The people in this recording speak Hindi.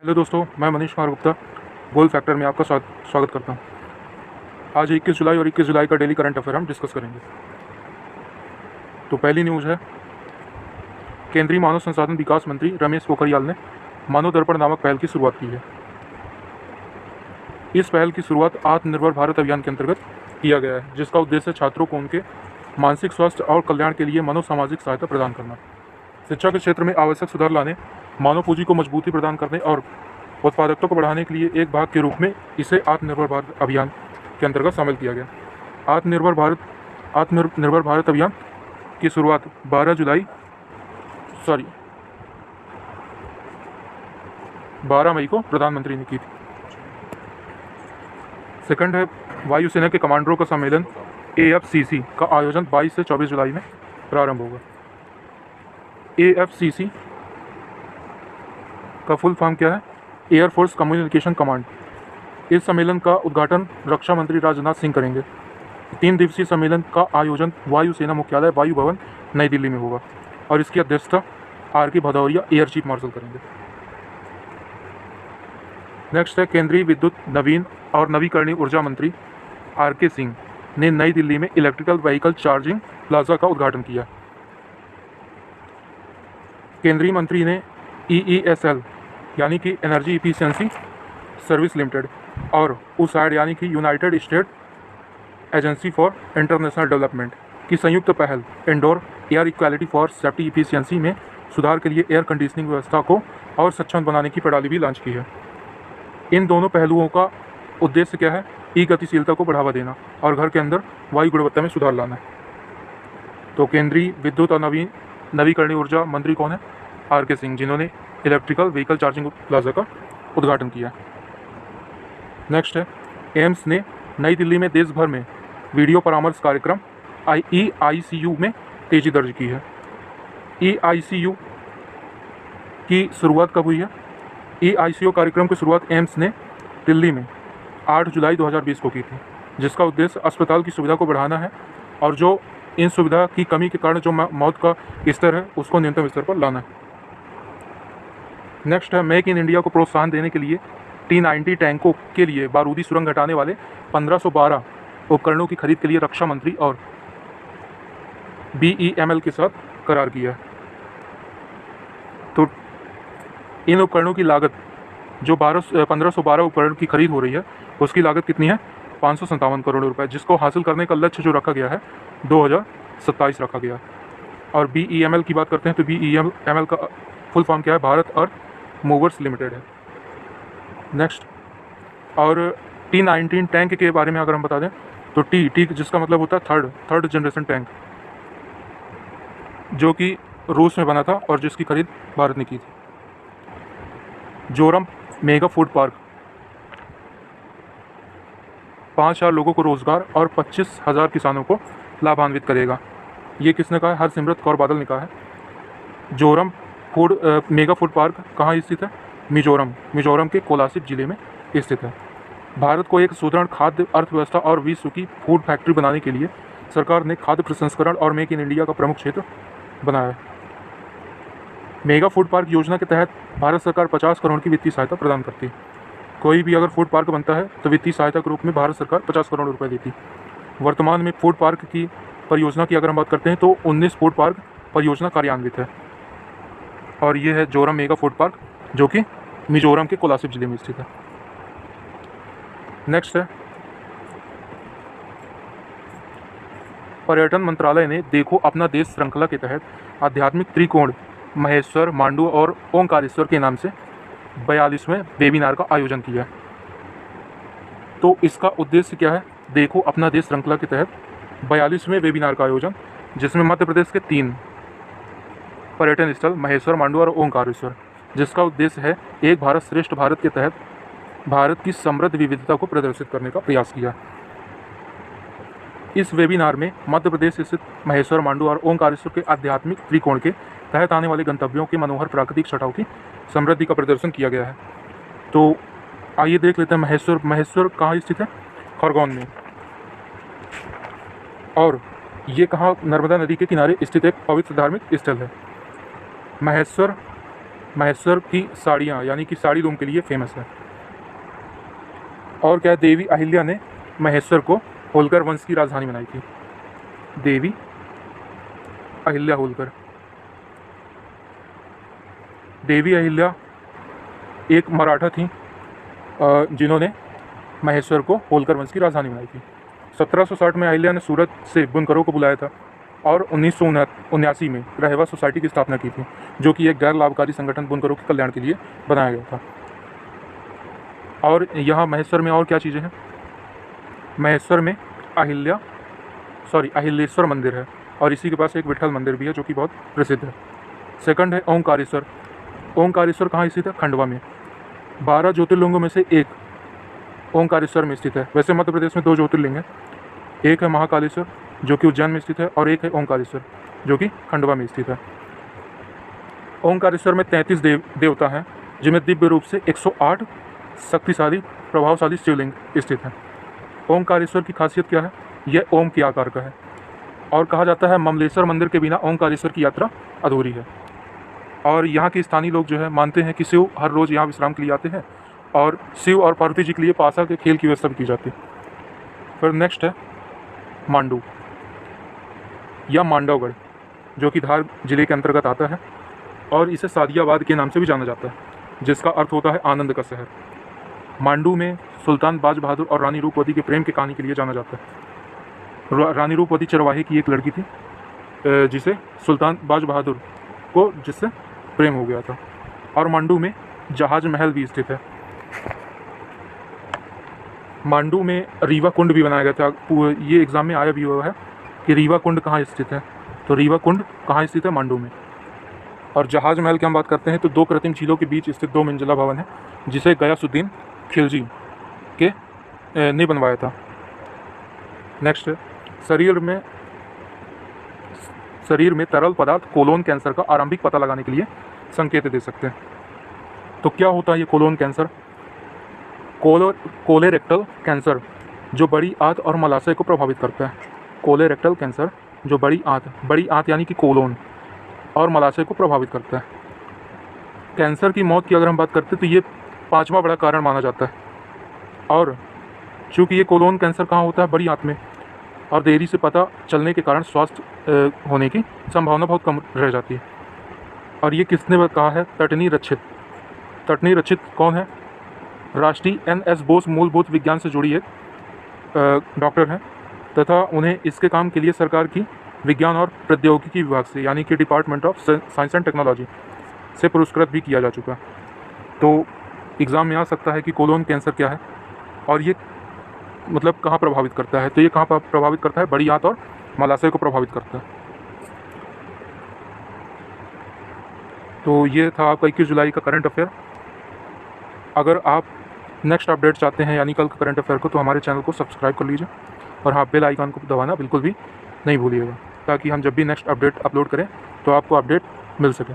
हेलो दोस्तों, मैं मनीष कुमार गुप्ता गोल फैक्टर में आपका स्वागत करता हूं। आज 21 जुलाई और 21 जुलाई का डेली करंट अफेयर हम डिस्कस करेंगे। तो पहली न्यूज़ है, केंद्रीय मानव संसाधन विकास मंत्री रमेश पोखरियाल ने मानव दर्पण नामक पहल की शुरुआत की है। इस पहल की शुरुआत आत्मनिर्भर भारत अभियान के अंतर्गत किया गया है, जिसका उद्देश्य छात्रों को उनके मानसिक स्वास्थ्य और कल्याण के लिए मनोसामाजिक सहायता प्रदान करना, शिक्षा के क्षेत्र में आवश्यक सुधार लाने, मानव पूंजी को मजबूती प्रदान करने और उत्पादकता को बढ़ाने के लिए एक भाग के रूप में इसे आत्मनिर्भर भारत अभियान के अंतर्गत शामिल किया गया। आत्मनिर्भर भारत अभियान की शुरुआत 12 मई को प्रधानमंत्री ने की थी। सेकंड है, वायुसेना के कमांडरों का सम्मेलन AFCC का आयोजन 22 से 24 जुलाई में प्रारंभ होगा। AFCC का फुल फॉर्म क्या है? Air force communication command. इस सम्मेलन का उद्घाटन रक्षा मंत्री राजनाथ सिंह करेंगे। 3 दिवसीय सम्मेलन का आयोजन वायुसेना मुख्यालय वायु भवन नई दिल्ली में होगा और इसकी अध्यक्षता RK Bhadauria air chief marshal करेंगे। नेक्स्ट है, केंद्रीय विद्युत नवीन और नवीकरणीय ऊर्जा मंत्री RK सिंह ने नई दिल्ली में इलेक्ट्रिकल व्हीकल चार्जिंग प्लाजा का उद्घाटन किया। केंद्रीय मंत्री ने EESL यानी कि एनर्जी इफिशिएंसी सर्विस लिमिटेड और USAID यानी कि United state agency for international development की संयुक्त पहल indoor air equality for safety efficiency में सुधार के लिए एयर कंडीशनिंग व्यवस्था को और सक्षम बनाने की प्रणाली भी लॉन्च की है। इन दोनों पहलुओं का उद्देश्य क्या है? गतिशीलता को बढ़ावा देना और घर के अंदर वायु गुणवत्ता में सुधार लाना है। तो केंद्रीय विद्युत और नवीकरणीय ऊर्जा मंत्री कौन है? RK सिंह, जिन्होंने इलेक्ट्रिकल व्हीकल चार्जिंग प्लाजा का उद्घाटन किया। नेक्स्ट है, एम्स ने नई दिल्ली में देश भर में वीडियो परामर्श कार्यक्रम EICU में तेजी दर्ज की है। EICU की शुरुआत कब हुई है? EICU कार्यक्रम की शुरुआत एम्स ने दिल्ली में 8 जुलाई 2020 को की थी, जिसका उद्देश्य अस्पताल की सुविधा को बढ़ाना है और जो इन सुविधा की कमी के कारण जो मौत का स्तर है उसको न्यूनतम स्तर पर लाना है। नेक्स्ट है, मेक इन इंडिया को प्रोत्साहन देने के लिए T90 टैंकों के लिए बारूदी सुरंग हटाने वाले 1512 उपकरणों की खरीद के लिए रक्षा मंत्री और BEML के साथ करार किया है। तो इन उपकरणों की लागत जो 1512 उपकरण की खरीद हो रही है उसकी लागत कितनी है? 557 करोड़ रुपए, जिसको हासिल करने का लक्ष्य जो रखा गया है 2027 रखा गया। और BEML की बात करते हैं तो BEML का फुल फॉर्म क्या है? भारत अर्थ मूवर्स लिमिटेड है। नेक्स्ट, और T19 टैंक के बारे में अगर हम बता दें तो टी जिसका मतलब होता है थर्ड जनरेशन टैंक, जो कि रूस में बना था और जिसकी खरीद भारत ने की थी। जोरम मेगा फूड पार्क 5,000 लोगों को रोजगार और 25,000 किसानों को लाभान्वित करेगा। ये किसने कहा है? हरसिमरत कौर बादल ने कहा है। जोरम मेगा फूड पार्क कहाँ स्थित है? मिजोरम के कोलासिब जिले में स्थित है। भारत को एक सुदृढ़ खाद्य अर्थव्यवस्था और विश्व की फूड फैक्ट्री बनाने के लिए सरकार ने खाद्य प्रसंस्करण और मेक इन इंडिया का प्रमुख क्षेत्र बनाया है। मेगा फूड पार्क योजना के तहत भारत सरकार 50 करोड़ की वित्तीय सहायता प्रदान करती है। कोई भी अगर फूड पार्क बनता है तो वित्तीय सहायता के रूप में भारत सरकार 50 करोड़ रुपए देती है। वर्तमान में फूड पार्क की परियोजना की अगर हम बात करते हैं तो 19 फूड पार्क परियोजना कार्यान्वित है और ये है जोरम मेगा फूड पार्क, जो कि मिजोरम के कोलासिब जिले में स्थित है। नेक्स्ट है, पर्यटन मंत्रालय ने देखो अपना देश श्रृंखला के तहत आध्यात्मिक त्रिकोण महेश्वर, मांडू और ओंकारेश्वर के नाम से 42वें वेबिनार का आयोजन किया। तो इसका उद्देश्य क्या है? देखो अपना देश श्रृंखला के तहत 42वें वेबिनार का आयोजन, जिसमें मध्य प्रदेश के 3 पर्यटन स्थल महेश्वर, मांडू और ओंकारेश्वर, जिसका उद्देश्य है एक भारत श्रेष्ठ भारत के तहत भारत की समृद्ध विविधता को प्रदर्शित करने का प्रयास किया। इस वेबिनार में मध्य प्रदेश स्थित महेश्वर, मांडू और ओंकारेश्वर के आध्यात्मिक त्रिकोण के तहत आने वाले गंतव्यों के मनोहर प्राकृतिक छटाओं की समृद्धि का प्रदर्शन किया गया है। तो आइए देख लेते हैं महेश्वर कहाँ स्थित है? खरगोन में। और ये कहाँ? नर्मदा नदी के किनारे स्थित एक पवित्र धार्मिक स्थल है। महेश्वर महेश्वर की साड़ियाँ यानी कि साड़ी लूम के लिए फेमस है। और क्या है, देवी अहिल्या ने महेश्वर को होलकर वंश की राजधानी बनाई थी। देवी अहिल्या होलकर। देवी अहिल्या एक मराठा थी जिन्होंने महेश्वर को होलकर वंश की राजधानी बनाई थी। 1760 में अहिल्या ने सूरत से बुनकरों को बुलाया था और 1979 में रहवा सोसाइटी की स्थापना की थी, जो कि एक गैर लाभकारी संगठन बुनकरों के कल्याण के लिए बनाया गया था। और यहाँ महेश्वर में और क्या चीज़ें हैं, महेश्वर में अहिलेश्वर मंदिर है और इसी के पास एक विठल मंदिर भी है जो कि बहुत प्रसिद्ध है। सेकंड है ओंकारेश्वर। ओंकारेश्वर कहाँ स्थित है? खंडवा में। 12 ज्योतिर्लिंगों में से एक ओंकारेश्वर में स्थित है। वैसे मध्य प्रदेश में 2 ज्योतिर्लिंग हैं, एक है महाकालेश्वर जो कि उज्जैन में स्थित है और एक है ओंकारेश्वर जो कि खंडवा में स्थित है। ओंकारेश्वर में 33 देवता हैं जिनमें दिव्य रूप से 108 शक्तिशाली प्रभावशाली शिवलिंग स्थित हैं। ओंकारेश्वर की खासियत क्या है? यह ओम के आकार का है और कहा जाता है ममलेश्वर मंदिर के बिना ओंकारेश्वर की यात्रा अधूरी है। और यहाँ के स्थानीय लोग जो है मानते हैं कि शिव हर रोज़ यहाँ विश्राम के लिए आते हैं और शिव और पार्वती जी के लिए पासा के खेल की व्यवस्था भी की जाती है। फिर नेक्स्ट है मांडू या मांडवगढ़, जो कि धार जिले के अंतर्गत आता है और इसे सादियाबाद के नाम से भी जाना जाता है, जिसका अर्थ होता है आनंद का शहर। मांडू में सुल्तान बाज बहादुर और रानी रूपवती के प्रेम की कहानी के लिए जाना जाता है। रानी रूपवती चरवाहे की एक लड़की थी जिसे सुल्तान बाज बहादुर को जिससे प्रेम हो गया था। और मांडू में जहाज महल भी स्थित है। मांडू में रीवा कुंड भी बनाया गया था। ये एग्ज़ाम में आया भी हुआ है कि रीवा कुंड कहाँ स्थित है, तो रीवा कुंड कहाँ स्थित है? मांडू में। और जहाज महल की हम बात करते हैं तो 2 कृत्रिम झीलों के बीच स्थित 2 मंजिला भवन है जिसे गयासुद्दीन खिलजी ने बनवाया था। नेक्स्ट, शरीर में तरल पदार्थ कोलोन कैंसर का आरंभिक पता लगाने के लिए संकेत दे सकते हैं। तो क्या होता है ये कोलोन कैंसर? कोलोरेक्टल कैंसर जो बड़ी आंत और मलाशय को प्रभावित करता है। कोलोरेक्टल कैंसर जो बड़ी आंत यानी कि कोलोन और मलाशय को प्रभावित करता है। कैंसर की मौत की अगर हम बात करते हैं तो ये 5वां बड़ा कारण माना जाता है। और चूँकि ये कोलोन कैंसर कहाँ होता है? बड़ी आंत में, और देरी से पता चलने के कारण स्वास्थ्य होने की संभावना बहुत कम रह जाती है। और ये किसने कहा है? तटनी रक्षित कौन है? राष्ट्रीय NS बोस मूलभूत विज्ञान से जुड़ी एक डॉक्टर हैं तथा उन्हें इसके काम के लिए सरकार की विज्ञान और प्रौद्योगिकी विभाग से यानी कि department of science and technology से पुरस्कृत भी किया जा चुका है। तो एग्ज़ाम में आ सकता है कि कोलोन कैंसर क्या है और ये मतलब कहाँ प्रभावित करता है? तो ये कहाँ प्रभावित करता है? बड़ी आंत और मलाशय को प्रभावित करता है। तो ये था आपका 21 जुलाई का करंट अफेयर। अगर आप नेक्स्ट अपडेट चाहते हैं यानी कल का करंट अफेयर को, तो हमारे चैनल को सब्सक्राइब कर लीजिए और हाँ, बेल आइकन को दबाना बिल्कुल भी नहीं भूलिएगा ताकि हम जब भी नेक्स्ट अपडेट अपलोड करें तो आपको अपडेट मिल सके।